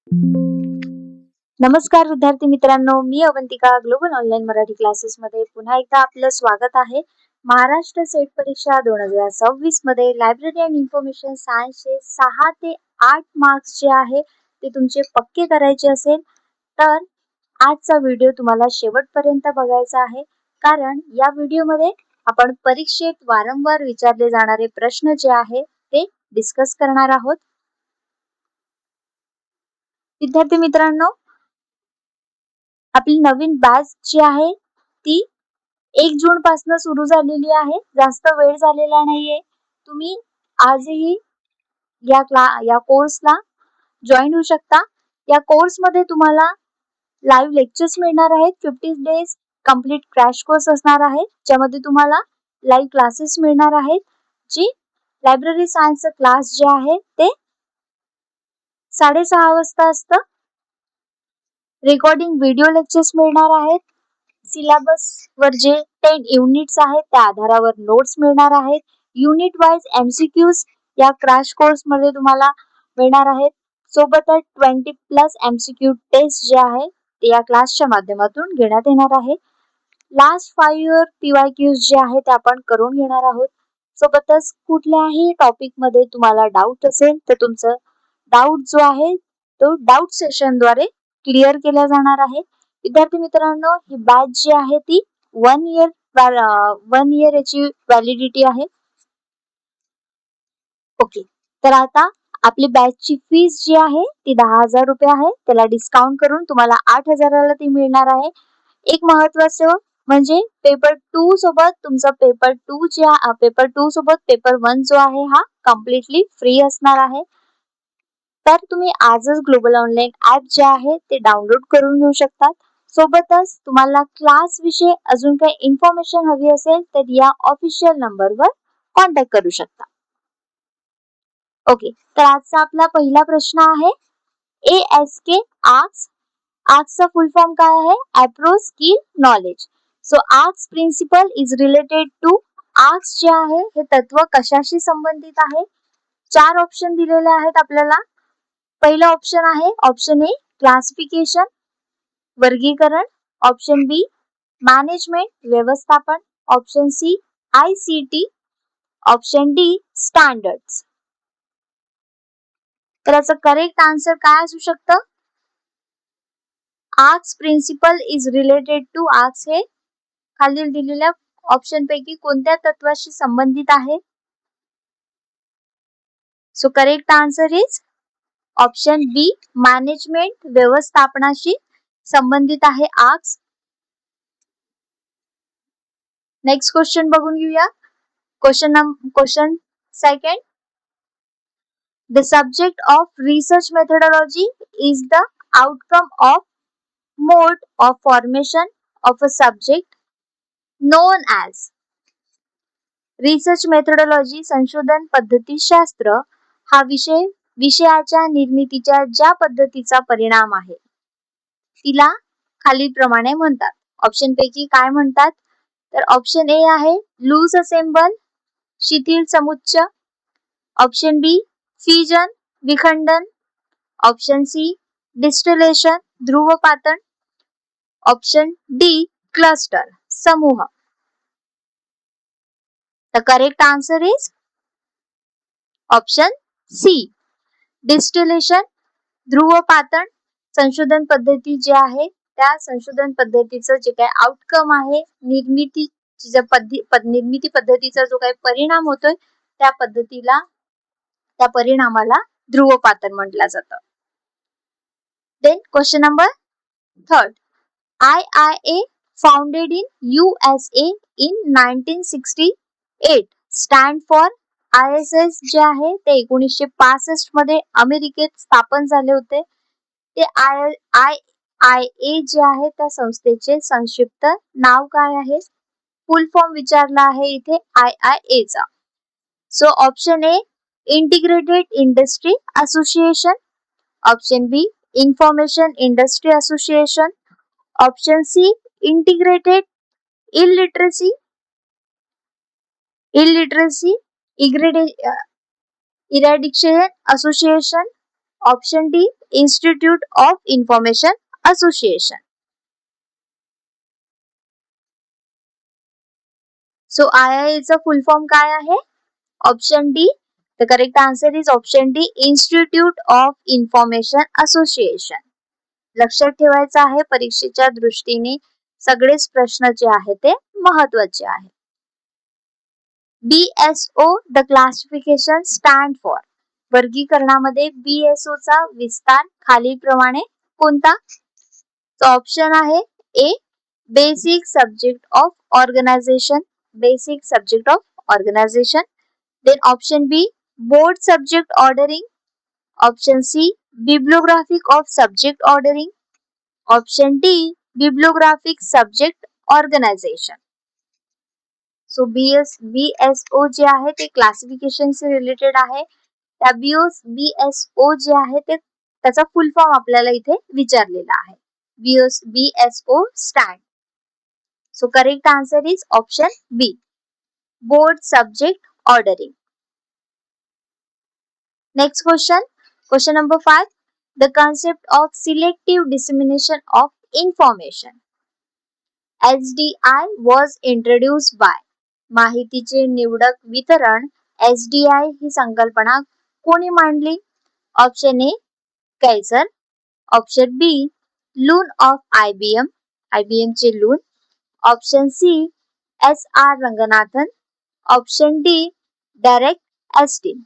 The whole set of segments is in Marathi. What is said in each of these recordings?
नमस्कार विद्यार्थी मित्रांनो, मी Avantika global online Marathi classes मध्ये पुन्हा एकदा आपलं स्वागत आहे. महाराष्ट्र सेट परीक्षा 2026 मध्ये लायब्ररी अँड इन्फॉर्मेशन सायन्सचे 6 ते 8 मार्क्स जे आहे ते तुमचे पक्के करायचे असेल तर आजचा व्हिडिओ तुम्हाला शेवटपर्यंत बघायचा आहे. कारण या व्हिडिओमध्ये आपण परीक्षेत वारंवार विचारले जाणारे प्रश्न जे आहे ते डिस्कस करणार आहोत. विद्यार्थी मित्रांनो, आपली नवीन बॅच जी आहे ती 1 जून पासून सुरू झालेली आहे. जास्त वेळ झालेला नाहीये. तुम्ही आजही या कोर्सला जॉईन होऊ शकता. या कोर्समध्ये तुम्हाला लाईव्ह लेक्चर्स मिळणार आहेत. 50 डेज कंप्लीट क्रॅश कोर्स असणार आहे, ज्यामध्ये तुम्हाला लाईव्ह क्लासेस मिळणार आहेत. जी लायब्ररी सायन्सचा क्लास जे आहे ते 6:30 वाजता असतं. रेकॉर्डिंग व्हिडिओ लेक्चर्स मिळणार आहेत. सिलेबस वर जे 10 युनिट्स आहेत त्या आधारावर नोट्स मिळणार आहेत. युनिट वाइज एमसीक्यूज या क्रॅश कोर्स मध्ये तुम्हाला मिळणार आहेत. सोबतच 20+ एमसीक्यू टेस्ट जे आहे ते या क्लासच्या माध्यमातून घेण्यात येणार आहे. लास्ट 5 इयर पीवायक्यूज जे आहे ते आपण करून घेणार आहोत. सोबतच कुठल्याही टॉपिक मध्ये तुम्हाला डाऊट असेल तर तुमचं डाऊट जो आहे तो डाऊट सेशन द्वारे क्लिअर केला जाणार आहे. विद्यार्थी मित्रांनो, ही बॅच जी आहे ती 1 इयर याची व्हॅलिडिटी आहे. ओके, तर आता आपली बॅचची फीस जी आहे ती 10,000 रुपये आहे. त्याला डिस्काउंट करून तुम्हाला 8,000ला ती मिळणार आहे. एक महत्वाचं म्हणजे पेपर 2 सोबत तुमचा पेपर 2 सोबत पेपर 1 जो आहे हा कम्प्लिटली फ्री असणार आहे. तर तुम्ही आजच ग्लोबल ऑनलाईन ऍप जे आहे ते डाउनलोड करून घेऊ शकतात. सोबतच तुम्हाला क्लास विषयी अजून काही इन्फॉर्मेशन हवी असेल तर या ऑफिशियल नंबरवर कॉन्टॅक्ट करू शकता. ओके, तर आजचा आपला पहिला प्रश्न आहे ASK आर्क्स. आर्क्सचा फुल फॉर्म काय आहे? Approach skill knowledge. So arks principle is related to. Arks जे आहे हे तत्व कशाशी संबंधित आहे? 4 ऑप्शन दिलेले आहेत आपल्याला. पहिला ऑप्शन आहे ऑप्शन ए क्लासिफिकेशन वर्गीकरण, ऑप्शन बी मॅनेजमेंट व्यवस्थापन, option C ICT, option D standards. तर याचं करेक्ट आन्सर काय असू शकतं? Arks principle is related to. Arks हे खालील दिलेल्या ऑप्शन पैकी कोणत्या तत्वाशी संबंधित आहे? So correct answer is option B management व्यवस्थापनाशी संबंधित आहे आर्क्स. नेक्स्ट क्वेश्चन बघून घेऊया. Question second. The subject of research methodology is the outcome of mode of formation of a subject known as. Research methodology संशोधन पद्धती शास्त्र हा विषयाच्या निर्मितीच्या ज्या पद्धतीचा परिणाम आहे तिला खालीलप्रमाणे म्हणतात. ऑप्शन पैकी काय म्हणतात? तर ऑप्शन ए आहे लूज असेंबल शिथिल समुच्च, ऑप्शन बी फ्युजन विखंडन, ऑप्शन सी डिस्टिलेशन ध्रुवपातन, ऑप्शन डी क्लस्टर समूह. The correct answer is option C distillation ध्रुवपातन. संशोधन पद्धती जी आहे त्या संशोधन पद्धतीचं जे काही आउटकम आहे निर्मिती पद्धतीचा जो काही परिणाम होतोय त्या परिणामाला ध्रुवपातन म्हटलं जातं. Then question number third. IIA founded in USA in 1968 stand for. ISS जे आहे ते 1965 मध्ये अमेरिकेत स्थापन झाले होते. ते IIA जे आहे त्या संस्थेचे संक्षिप्त नाव काय आहे? फुल फॉर्म विचारला आहे इथे IIA चा. So option A integrated industry association, option B information industry association, option C integrated illiteracy eradication association, option D institute of information association. So IIA चा फुल फॉर्म काय आहे? Option D. The correct answer is option D institute of information association. लक्षात ठेवायचं आहे परीक्षेच्या दृष्टीने सगळेच प्रश्न जे आहे ते महत्वाचे आहे. BSO the classification stand for. वर्गीकरणामध्ये BSO चा विस्तार खालीलप्रमाणे कोणता? ऑप्शन आहे A basic subject of organisation. Basic subject of organisation. Then option B board subject ordering. Option C bibliographic of subject ordering. Option D bibliographic subject organisation. So BSO जे आहे ते क्लासिफिकेशन से रिलेटेड आहे. त्या BSO जे आहे ते त्याचा फुल फॉर्म आपल्याला इथे विचारलेला आहे. BSO stand. So correct answer is option B board subject ordering. Next question number 5. The concept of selective dissemination of information SDI was introduced by. माहितीचे निवडक वितरण SDI ही संकल्पना कोणी मांडली? Option A Kaiser. Option B Luhn of IBM चे Luhn. Option C SR Ranganathan. Option D Derek Austin.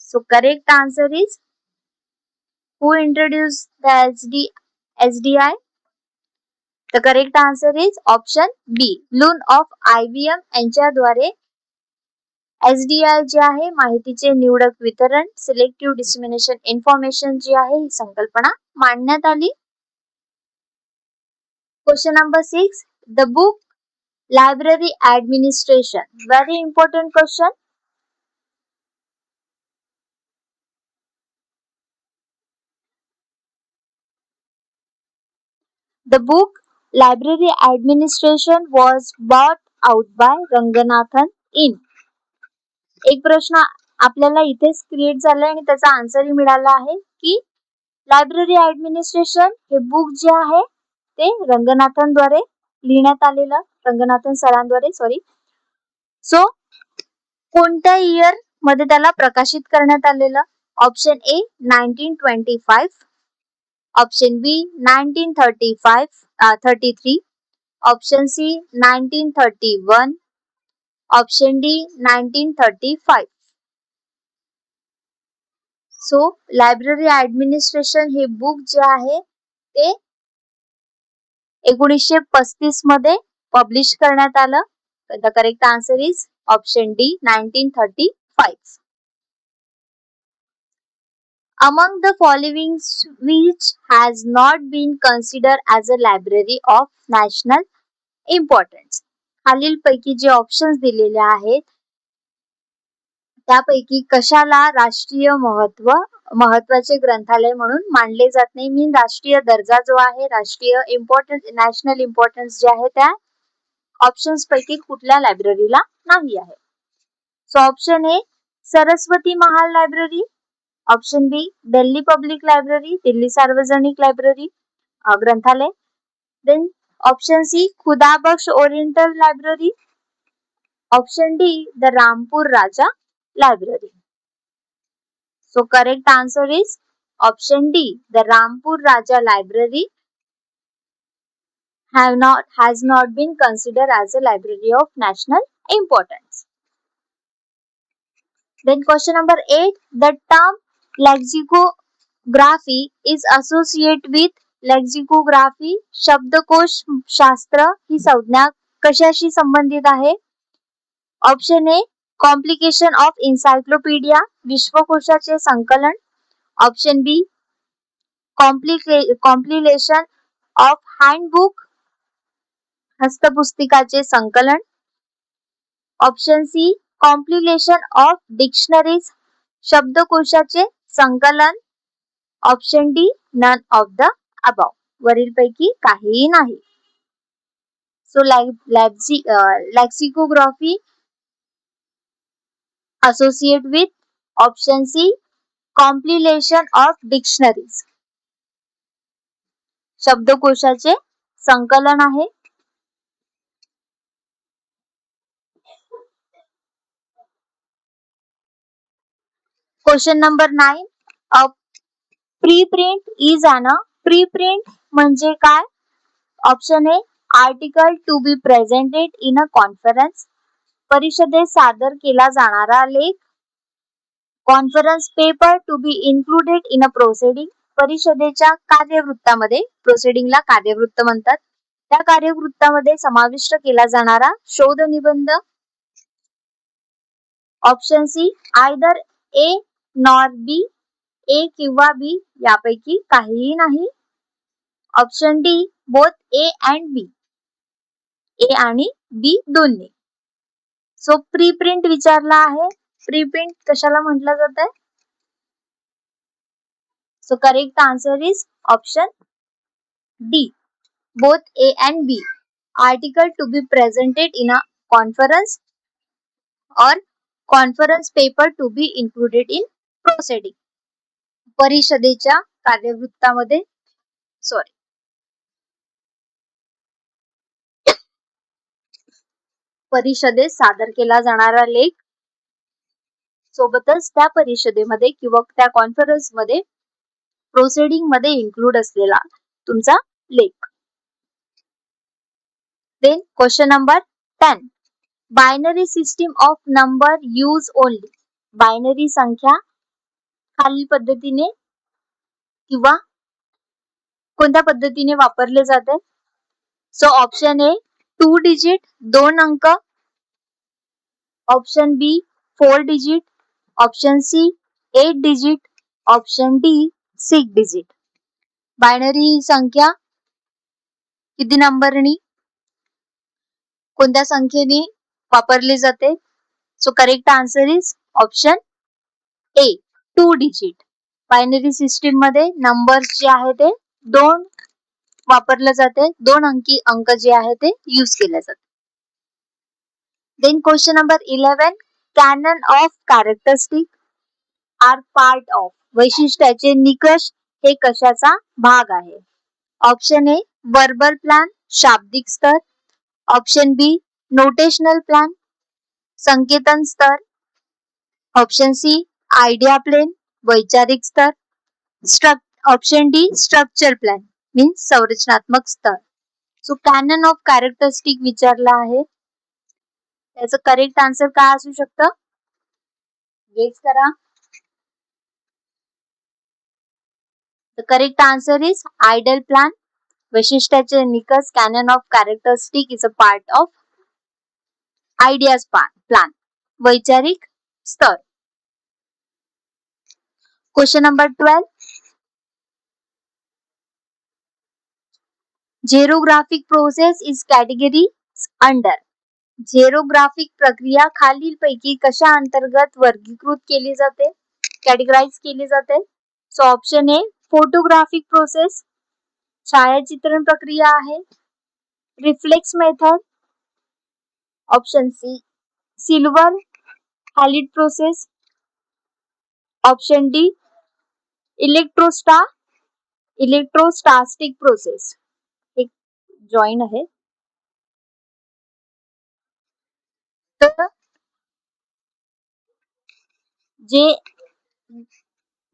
So correct answer is who introduced the SDI? The correct answer is option B. Loon of IBM यांच्याद्वारे SDI जे आहे माहितीचे निवडक वितरण सिलेक्टिव्ह डिसेमिनेशन इन्फॉर्मेशन जी आहे ही संकल्पना मांडण्यात आली. Question number 6. The book library administration. Very important question. The book Library Administration was bought out by Ranganathan in. एक प्रश्न आपल्याला इथेच क्रिएट झालाय आणि त्याचा आन्सरही मिळाला आहे की लायब्ररी ऍडमिनिस्ट्रेशन हे बुक जे आहे ते रंगनाथनद्वारे लिहिण्यात आलेलं, रंगनाथन सरांद्वारे सॉरी. सो कोणत्या इयर मध्ये त्याला प्रकाशित करण्यात आलेलं? Option A 1925. Option B 1933. Option C 1931. Option D 1935. So library administration हे बुक जे आहे ते 1935 मध्ये पब्लिश करण्यात आलं. The correct answer is option D 1935. Among the following which has not been considered as a library of national importance. खालीलपैकी जे ऑप्शन्स दिलेले आहेत त्यापैकी कशाला राष्ट्रीय महत्वाचे ग्रंथालय म्हणून मानले जात नाही. मीन राष्ट्रीय दर्जा जो आहे, राष्ट्रीय इम्पॉर्टन्स, नॅशनल इम्पॉर्टन्स जे आहे त्या ऑप्शन्स पैकी कुठल्या लायब्ररीला नाही आहे. So option A Saraswati Mahal library. Option B Delhi public library, Delhi सार्वजनिक लायब्ररी ग्रंथालय. Then option C Khuda Bakhsh oriental library. Option D the Rampur Raza library. So correct answer is option D. The Rampur Raja library has not been considered as a library of national importance. Then question number 8. The term lexicography is associated with lexicography. शब्दकोश शास्त्र ही संज्ञा कशाशी संबंधित आहे? Option A complication of encyclopedia, विश्वकोशाचे संकलन. Option B compilation of handbook, हस्तपुस्तिकाचे संकलन. Option C compilation of dictionaries, शब्दकोशाचे संकलन. Option D none of the above, वरीलपैकी काहीही नाही. So lexicography associate with option C compilation of dictionaries, शब्दकोशाचे संकलन आहे. Question number 9. A preprint is an preprint म्हणजे काय? Option A article to be presented in a conference, परिषदेत सादर केला जाणारा लेख. Conference paper to be included in a proceeding, परिषदेच्या कार्यवृत्तामध्ये, प्रोसिडिंगला कार्यवृत्त म्हणतात, त्या कार्यवृत्तामध्ये समाविष्ट केला जाणारा शोध निबंध. Option C either A nor B, A किंवा बी यापैकी काहीही नाही. Option D both A and B, A आणि बी दोन्ही. सो प्रीप्रिंट विचारला आहे. प्रीप्रिंट कशाला म्हटलं जात आहे? So correct answer is option D both A and B, article to be presented in a conference or conference paper to be included in proceeding, परिषदेच्या कार्यवृत्तामध्ये परिषदेत सादर केला जाणारा लेख सोबतच त्या परिषदेमध्ये किंवा त्या कॉन्फरन्स मध्ये प्रोसिडिंग मध्ये इन्क्लूड असलेला तुमचा लेख. Then question number 10. Binary system of number use only, binary संख्या खालील पद्धतीने किंवा कोणत्या पद्धतीने वापरले जाते? सो ऑप्शन ए 2 डिजिट 2 अंक, option B 4 digit, option C 8 digit, option D 6 digit. Binary संख्या किती नंबरनी कोणत्या संख्येने वापरली जाते? So correct answer is option A 2 digit. Binary system मध्ये नंबर्स जे आहे ते 2 वापरले जाते, 2 अंकी अंक जे आहे ते यूज केले जाते. Then question number 11. Canon of characteristic are part of, वैशिष्ट्याचे निकष हे कशाचा भाग आहे? ऑप्शन ए वर्बल प्लॅन, शाब्दिक स्तर, ऑप्शन बी नोटेशनल प्लॅन, संकेतन स्तर, ऑप्शन सी आयडिया प्लेन, वैचारिक स्तर, option D structure plan means संरचनात्मक स्तर. सो कॅनन ऑफ कॅरेक्टरिस्टिक विचारला आहे, त्याचं करेक्ट आन्सर काय असू शकतं? गेस करा. The correct answer is ideal plan. वैशिष्ट्याचे निकष canon of characteristic is a part of ideas plan, वैचारिक स्तर. Question number 12. Xerographic process is category under, झेरोग्राफिक प्रक्रिया खालीलपैकी कशा अंतर्गत वर्गीकृत केली जाते, कॅटेगराइज केली जाते? So option A photographic process, छायाचित्रण प्रक्रिया आहे. Reflex method, option C silver halide process, option D electrostatic process. एक जॉइन आहे. तर जे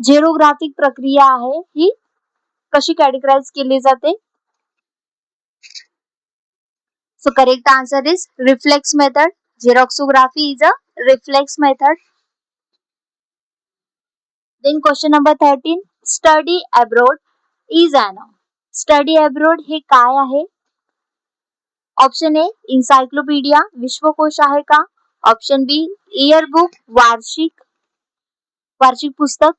झेरोग्राफिक प्रक्रिया आहे ही कशी कॅटेगराइज केली जाते? So correct answer is reflex method. Xeroxography is a reflex method. Then question number 13. Study abroad is an, study abroad हे काय आहे? ऑप्शन ए इन्सायक्लोपीडिया, विश्वकोश आहे का? ऑप्शन बी इयरबुक, वार्षिक पुस्तक,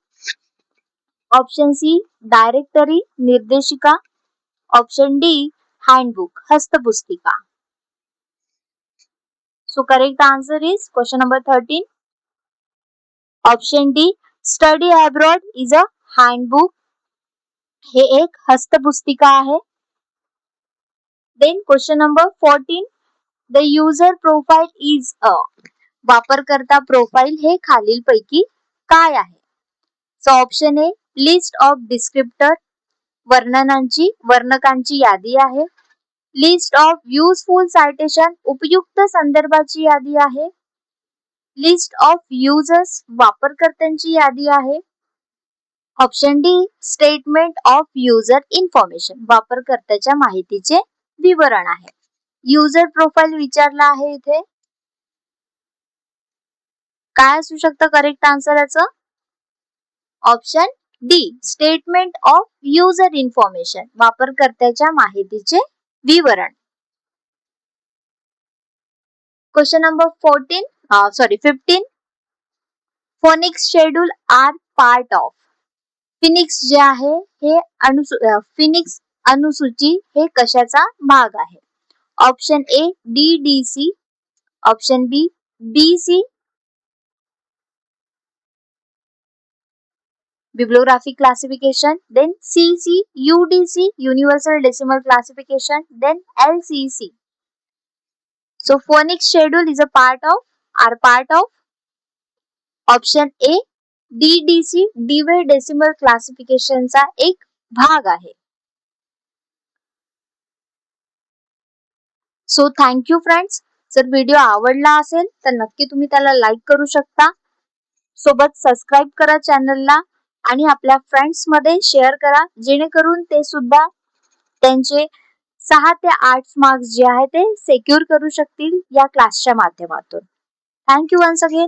ऑप्शन सी डायरेक्टरी, निर्देशिका, ऑप्शन डी हँडबुक, हस्तपुस्तिका. So correct answer is question number 13 option D study abroad is a handbook, हे एक हस्तपुस्तिका आहे. Then question number 14. The user profile is a, वापरकर्ता प्रोफाइल हे खालीलपैकी काय आहे? So option A list of descriptor, वर्णकांची यादी आहे. लिस्ट ऑफ युजफुल सायटेशन, उपयुक्त संदर्भाची यादी आहे. लिस्ट ऑफ युजर्स, वापरकर्त्यांची यादी आहे. Option D statement of user information, वापरकर्त्याच्या माहितीचे विवरण आहे. युजर प्रोफाइल विचारला आहे इथे. काय असू शकतं करेक्ट आन्सर याचं? Option D statement of user information, वापरकर्त्याच्या माहितीचे विवरण. Question number 15. Phoenix schedule are part of. Phoenix जे आहे हे फिनिक्स अनुसूची हे कशाचा भाग आहे? Option A DDC, option B BC, bibliographic classification, then CC, UDC, universal decimal classification, then LCC. So phonics schedule is a part of option A DDC, Dewey Decimal Classification चा एक भाग आहे. So thank you friends. जर व्हिडिओ आवडला असेल तर नक्की तुम्ही त्याला लाईक करू शकता. सोबत सबस्क्राईब करा चॅनलला आणि आपल्या फ्रेंड्स मध्ये शेअर करा, जेणेकरून ते सुद्धा त्यांचे 6 ते 8 मार्क्स जे आहे ते सिक्युअर करू शकतील या क्लासच्या माध्यमातून. Thank you once again.